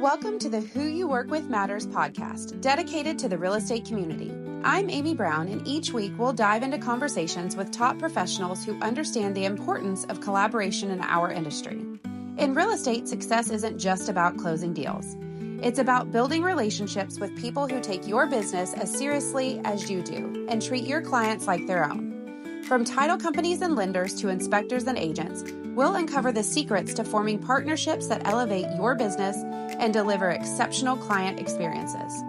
Welcome to the Who You Work With Matters podcast, dedicated to the real estate community. I'm Amy Brown, and each week we'll dive into conversations with top professionals who understand the importance of collaboration in our industry. In real estate, success isn't just about closing deals. It's about building relationships with people who take your business as seriously as you do and treat your clients like their own. From title companies and lenders to inspectors and agents, we'll uncover the secrets to forming partnerships that elevate your business and deliver exceptional client experiences.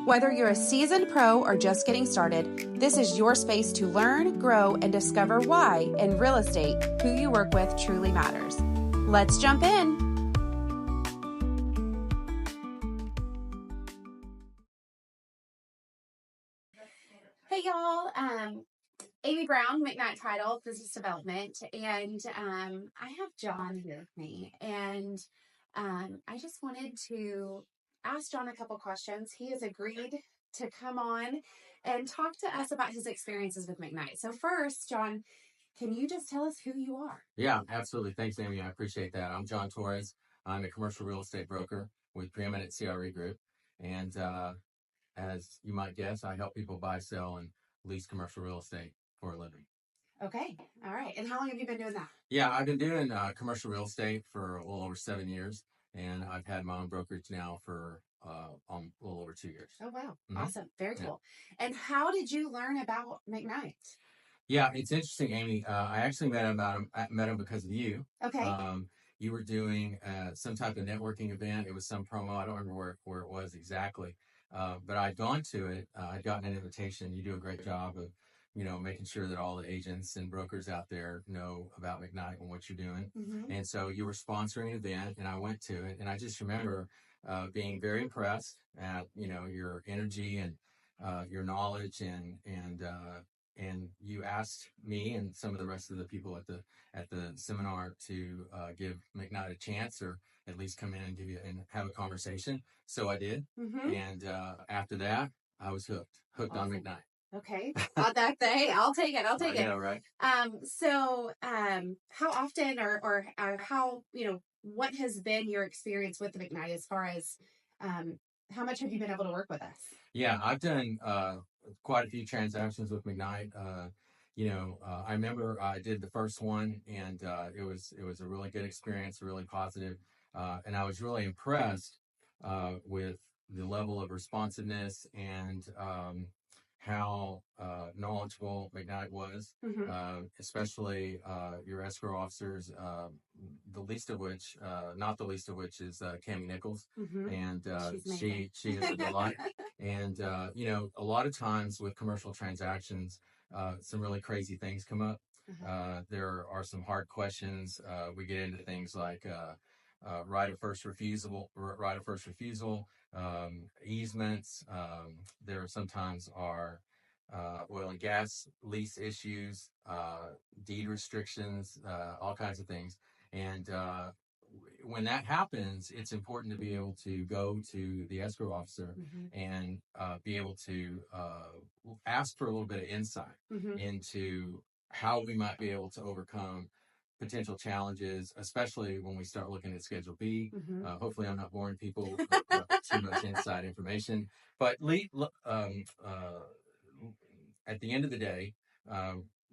Whether you're a seasoned pro or just getting started, this is your space to learn, grow, and discover why, in real estate, who you work with truly matters. Let's jump in. Hey, y'all. Amy Brown, McKnight Title, Business Development, and I have John here with me, and I just wanted to ask John a couple questions. He has agreed to come on and talk to us about his experiences with McKnight. So first, John, can you just tell us who you are? Yeah, absolutely. Thanks, Amy. I appreciate that. I'm John Torres. I'm a commercial real estate broker with Preeminent CRE Group, and as you might guess, I help people buy, sell, and lease commercial real estate for a living. Okay. All right. And how long have you been doing that? Yeah, I've been doing commercial real estate for a little over 7 years, and I've had my own brokerage now for a little over 2 years. Oh, wow. Mm-hmm. Awesome. Very cool. Yeah. And how did you learn about McKnight? Yeah, it's interesting, Amy. I actually met him because of you. Okay. You were doing some type of networking event. It was some promo. I don't remember where it was exactly. But I'd gone to it. I'd gotten an invitation. You do a great job of, making sure that all the agents and brokers out there know about McKnight and what you're doing. Mm-hmm. And so you were sponsoring an event, and I went to it. And I just remember being very impressed at, your energy and your knowledge and you asked me and some of the rest of the people at the seminar to give McKnight a chance, or at least come in and have a conversation. So I did, mm-hmm. And after that, I was hooked awesome. On McKnight. Okay, I'll take it. Yeah, right. So, how often or how what has been your experience with the McKnight as far as how much have you been able to work with us? Yeah, I've done quite a few transactions with McKnight. I remember I did the first one, and it was a really good experience, really positive, and I was really impressed with the level of responsiveness and how knowledgeable McKnight was, mm-hmm. Especially your escrow officers, not the least of which is Cammie Nichols, mm-hmm. And she is a delight. And a lot of times with commercial transactions, some really crazy things come up. Mm-hmm. There are some hard questions. We get into things like right of first refusal, easements. There sometimes are oil and gas lease issues, deed restrictions, all kinds of things. And when that happens, it's important to be able to go to the escrow officer, mm-hmm. and be able to ask for a little bit of insight, mm-hmm. into how we might be able to overcome potential challenges, especially when we start looking at Schedule B. Mm-hmm. Hopefully I'm not boring people with too much inside information. But at the end of the day,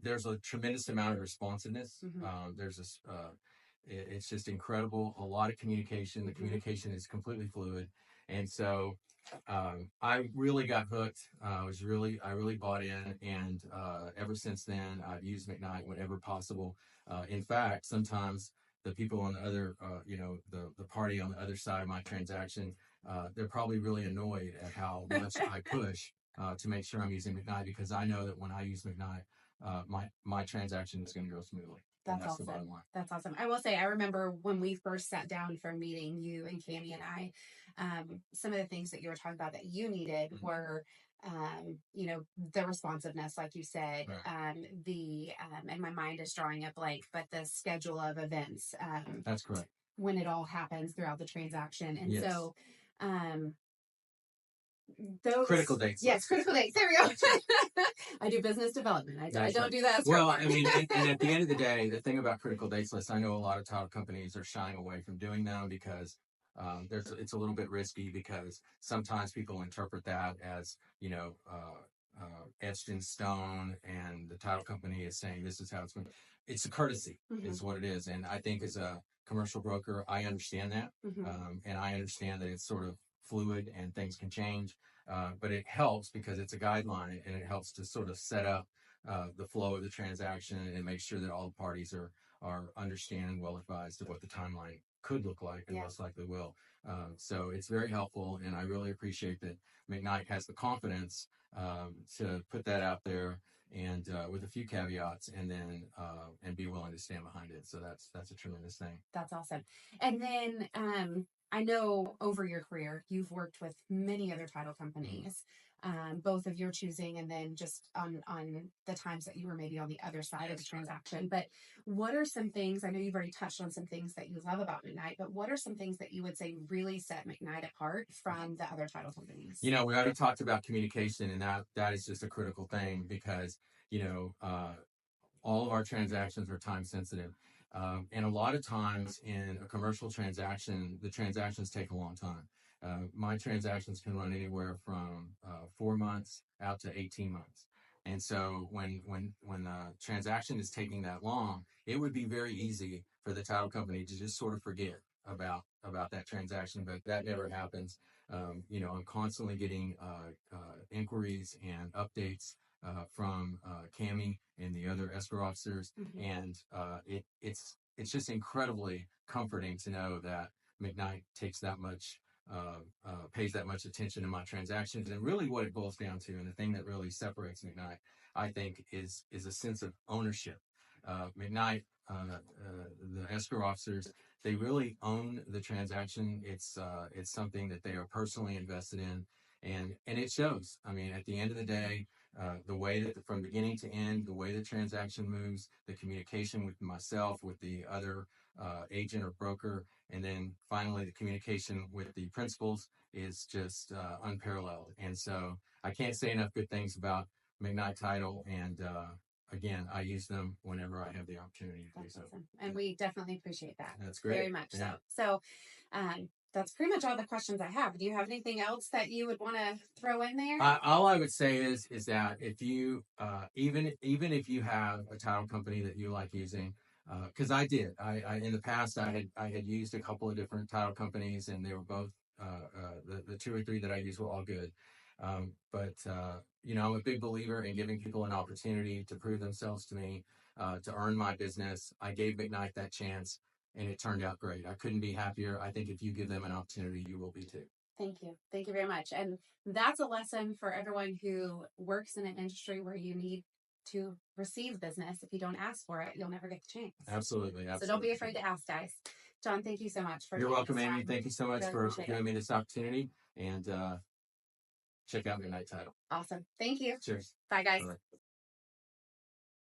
there's a tremendous amount of responsiveness. Mm-hmm. It's just incredible. A lot of communication. The communication is completely fluid. And so I really got hooked. I really bought in. And ever since then, I've used McKnight whenever possible. In fact, sometimes the people on the other, the party on the other side of my transaction, they're probably really annoyed at how much I push to make sure I'm using McKnight, because I know that when I use McKnight, my transaction is going to go smoothly. That's awesome. The bottom line. That's awesome. I will say, I remember when we first sat down for a meeting, you and Cammie and I, some of the things that you were talking about that you needed, mm-hmm. were, the responsiveness, like you said, right. And my mind is drawing a blank, but the schedule of events. That's correct. When it all happens throughout the transaction. And yes. So, those critical dates. Yes, critical dates. There we go. I do business development. I don't do that. Well, I mean, and at the end of the day, the thing about critical dates lists, I know a lot of title companies are shying away from doing them because it's a little bit risky because sometimes people interpret that as, etched in stone, and the title company is saying this is how it's going. It's a courtesy, is what it is. And I think as a commercial broker, I understand that. And I understand that it's sort of fluid and things can change. But it helps because it's a guideline, and it helps to sort of set up the flow of the transaction and make sure that all the parties are understanding, well advised of what the timeline could look like, and most likely will. So it's very helpful, and I really appreciate that McKnight has the confidence to put that out there, and with a few caveats, and then and be willing to stand behind it. So that's a tremendous thing. That's awesome. And then I know over your career you've worked with many other title companies, both of your choosing, and then just on the times that you were maybe on the other side of the transaction. But what are some things, I know you've already touched on some things that you love about McKnight, but what are some things that you would say really set McKnight apart from the other title companies? We already talked about communication, and that is just a critical thing because, all of our transactions are time sensitive. And a lot of times in a commercial transaction, the transactions take a long time. My transactions can run anywhere from 4 months out to 18 months. And so when the transaction is taking that long, it would be very easy for the title company to just sort of forget about that transaction, but that never happens. I'm constantly getting inquiries and updates from Cammie and the other escrow officers, and it's just incredibly comforting to know that McKnight takes that much, pays that much attention to my transactions. And really, what it boils down to, and the thing that really separates McKnight, I think, is a sense of ownership. McKnight, the escrow officers, they really own the transaction. It's something that they are personally invested in, and it shows. I mean, at the end of the day, the way that from beginning to end, the way the transaction moves, the communication with myself, with the other agent or broker, and then finally the communication with the principals is just unparalleled. And so I can't say enough good things about McKnight Title, and again, I use them whenever I have the opportunity to do so. Awesome. And we definitely appreciate that. That's great. Very much so. So that's pretty much all the questions I have. Do you have anything else that you would want to throw in there? All I would say is that if you even if you have a title company that you like using, because I did, I in the past I had used a couple of different title companies, and they were both the two or three that I used were all good. But I'm a big believer in giving people an opportunity to prove themselves to me, to earn my business. I gave McKnight that chance, and it turned out great. I couldn't be happier. I think if you give them an opportunity, you will be too. Thank you. Thank you very much. And that's a lesson for everyone who works in an industry where you need to receive business. If you don't ask for it, you'll never get the chance. Absolutely. So don't be afraid to ask, guys. John, thank you so much for. You're welcome, Amy. Thank you so much for giving me this opportunity, and check out McKnight Title. Awesome. Thank you. Cheers. Bye, guys.